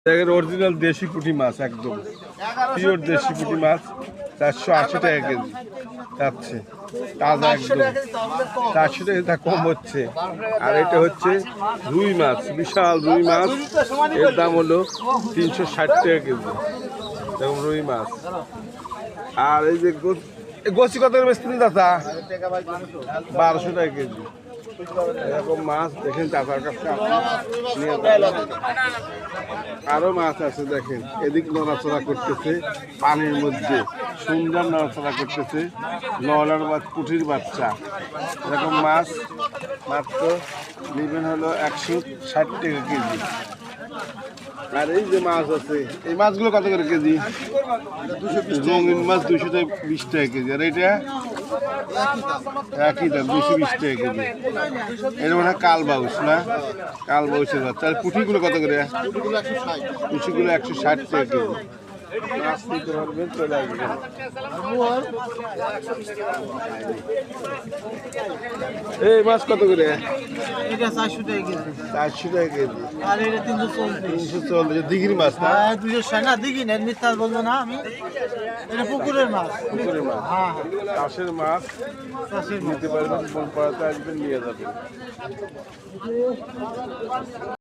দেখেন অরিজিনাল দেশি পুঁটি মাছ, একদম পিওর দেশি পুঁটি মাছ 480 টাকা কেজি যাচ্ছে, তাজা একদম 400 টাকা, তা কম হচ্ছে। আর এটা হচ্ছে রুই মাছ, বিশাল রুই মাছ, এর দাম হলো 360 টাকা কেজি, দেখুন রুই মাছ। আর এই যে গোছি কত বেচতেন দাদা? 1200 টাকা কেজি। এরকম মাছ দেখেন চাচার কাছে নিয়ে যাবেন। আরো মাছ আছে দেখেন, এদিক নড়াচড়া করতেছে পানির মধ্যে, সুন্দর নড়াচড়া করতেছে, ললার বা পুঁটির বাচ্চা। এরকম মাছ মাত্র নেবেন হলো 160 টাকা কেজি। আর এই যে মাছ আছে, এই মাছগুলো কত করে কেজি? রঙিন মাছ 220 টাকা কেজি। আর এটা একই দাম, 220 টাকা কেজি। এর মানে কালবাউস না, কালবাউসের বাচ্চা। আর পুঁটিগুলো কত করে? পুঁটিগুলো 160 টাকা কেজি। মাছ নিতে পারবেন, চলে আসবেন। এই মাছ কত করে? এটা 400 টাকা কেজি। 400 টাকা কেজি। আর এটা 340। 340 দিঘির মাছ না? হ্যাঁ 260 না, দিঘি না, মিথ্যা বলবো না আমি। এটা পুকুরের মাছ। পুকুরের মাছ, হ্যাঁ চাষের মাছ চাষের মাছ। নিতে পারবেন, বন পাড়াতে আসবেন, নিয়ে যাবেন।